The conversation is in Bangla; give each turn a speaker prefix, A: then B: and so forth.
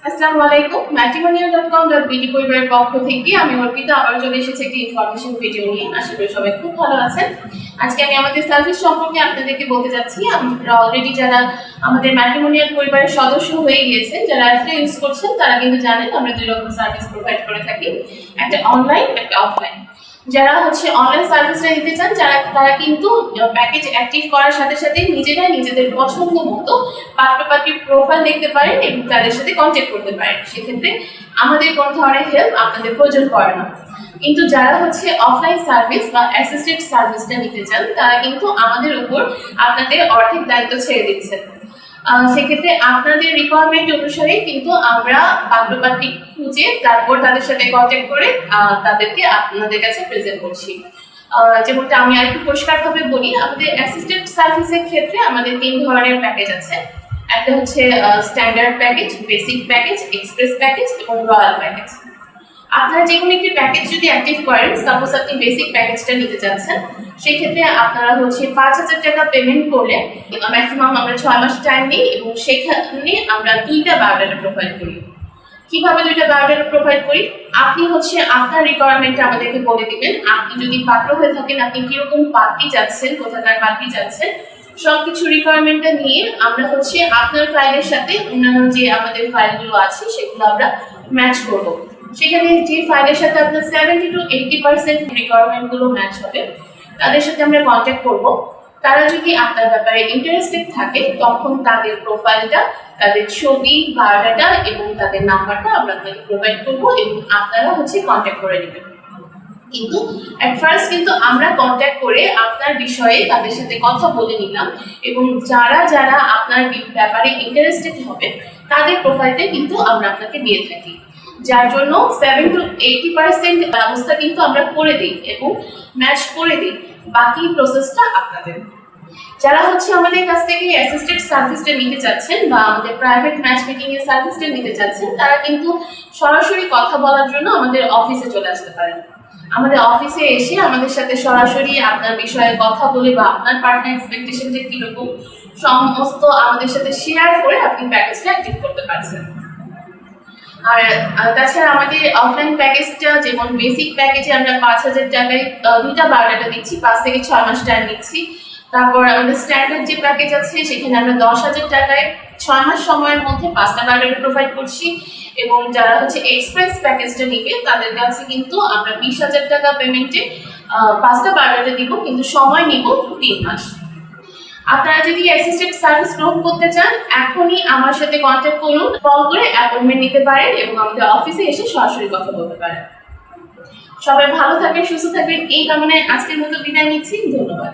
A: আসসালামু আলাইকুম। matrimonial.com.bd পরিবারের পক্ষ থেকে আমি অর্পিতা আবার চলে এসেছি একটি ইনফরমেশন ভিডিও নিয়ে। আশা করি সবাই খুব ভালো আছেন। আজকে আমি আমাদের সার্ভিস সম্পর্কে আপনাদেরকে বলতে যাচ্ছি। আমরা অলরেডি যারা আমাদের ম্যাট্রিমোনিয়াল পরিবারের সদস্য হয়ে গিয়েছেন, যারা অ্যাপটা ইউজ করছেন তারা কিন্তু জানেন আমরা দুই রকম সার্ভিস প্রোভাইড করে থাকি, একটা অনলাইন একটা অফলাইন। যারা অনলাইন সার্ভিসটা নিতে চান তারা কিন্তু প্যাকেজ অ্যাক্টিভ করার সাথে সাথে নিজেরাই নিজেদের পছন্দ মতো পাত্রপাত্রীর প্রোফাইল দেখতে পারেন এবং তাদের সাথে কন্ট্যাক্ট করতে পারেন। সেক্ষেত্রে আমাদের কোনো ধরনের হেল্প আপনাদের প্রয়োজন পড়ে না। কিন্তু যারা অফলাইন সার্ভিস বা অ্যাসিস্টেড সার্ভিসটা নিতে চান তারা কিন্তু আমাদের উপর আপনাদের অর্ধেক দায়িত্ব ছেড়ে দিচ্ছেন। সেক্ষেত্রে আপনাদের রিকোয়ারমেন্ট অনুসারে কিন্তু আমরা পাত্রপাত্রী খুঁজে তারপর তাদের সাথে কন্ট্যাক্ট করে তাদেরকে আপনাদের কাছে প্রেজেন্ট করছি। যেমনটা আমি আরেকটু পরিষ্কারভাবে বলি, আমাদের অ্যাসিস্ট্যান্ট সার্ভিসের ক্ষেত্রে আমাদের 3 ধরনের প্যাকেজ আছে। একটা standard package, basic package, express package এবং রয়্যাল প্যাকেজ। আপনারা যে কোনো একটি প্যাকেজ যদি অ্যাক্টিভ করেন, সাপোজ আপনি বেসিক প্যাকেজটা নিতে চাচ্ছেন, সেক্ষেত্রে আপনারা 5,000 টাকা পেমেন্ট করলে ম্যাক্সিমাম আমরা 6 মাস টাইম নিই এবং সেখানে আমরা 2টা বায়োডাটা প্রোভাইড করি। কিভাবে 2টা বায়োডাটা প্রোভাইড করি? আপনি আপনার রিকোয়ারমেন্টটা আমাদেরকে বলে দিবেন। আপনি যদি পাত্র হয়ে থাকেন, আপনি কিরকম পাত্রী চাচ্ছেন, কোথাকার পাত্রী চাচ্ছেন, সবকিছু রিকোয়ারমেন্টটা নিয়ে আমরা আপনার ফাইলের সাথে অন্যান্য যে আমাদের ফাইলগুলো আছে সেগুলো আমরা ম্যাচ করব। সেখানে যে ফাইলের সাথে আপনার 70 to 80% রিকোয়ারমেন্ট গুলো ম্যাচ হবে, তাদের সাথে আমরা কন্ট্যাক্ট করব। তারা যদি আপনার ব্যাপারে ইন্টারেস্টেড থাকে তখন তাদের প্রোফাইলটা, তাদের ছবি, বায়োডাটা এবং তাদের নাম্বারটা আমরা আপনাকে প্রোভাইড করব এবং আপনারা কন্ট্যাক্ট করে নেবেন। কিন্তু অ্যাট ফার্স্ট কিন্তু আমরা কন্ট্যাক্ট করে আপনার বিষয়ে তাদের সাথে কথা বলে নিলাম এবং যারা যারা আপনার ব্যাপারে ইন্টারেস্টেড হবে তাদের প্রোফাইলটা কিন্তু আমরা আপনাকে দিয়ে থাকি, যার জন্য 70 to 80% ব্যবস্থা কিন্তু আমরা করে দিই এবং ম্যাচ করে দিই। বাকি প্রসেসটা আপনাদের। যারা আমাদের কাছ থেকে অ্যাসিস্টেড সার্ভিসটা নিতে চাচ্ছেন বা আমাদের প্রাইভেট ম্যাচ মেকিং এর সার্ভিসটা নিতে চাচ্ছেন, তারা কিন্তু সরাসরি কথা বলার জন্য আমাদের অফিসে চলে আসতে পারেন। আমাদের অফিসে এসে আমাদের সাথে সরাসরি আপনার বিষয়ে কথা বলে বা আপনার পার্টনার এক্সপেকটেশনটা কিরকম সমস্ত আমাদের সাথে শেয়ার করে আপনি প্যাকেজটা অ্যাক্টিভ করতে পারছেন। আর তাছাড়া আমাদের অফলাইন প্যাকেজটা, যেমন বেসিক প্যাকেজে আমরা 5,000 টাকায় 2টা বায়োডাটা দিচ্ছি, 5 থেকে 6 মাস টাইম দিচ্ছি। তারপর আমাদের স্ট্যান্ডার্ড যে প্যাকেজ আছে সেখানে আমরা 10,000 টাকায় 6 মাস সময়ের মধ্যে 5টা বায়োডাটা প্রোভাইড করছি এবং যারা এক্সপ্রেস প্যাকেজটা নিবে তাদের কাছে কিন্তু আমরা 20,000 টাকা পেমেন্টে 5টা বায়োডাটা দিব, কিন্তু সময় নিব 3 মাস। আপনারা যদি অ্যাসিস্টেড সার্ভিস গ্রহণ করতে চান, এখনই আমার সাথে কন্ট্যাক্ট করুন, কল করে অ্যাপয়েন্টমেন্ট নিতে পারেন এবং আমাদের অফিসে এসে সরাসরি কথা বলতে পারেন। সবাই ভালো থাকবেন, সুস্থ থাকবেন এই কামনায় আজকের মতো বিদায় নিচ্ছি। ধন্যবাদ।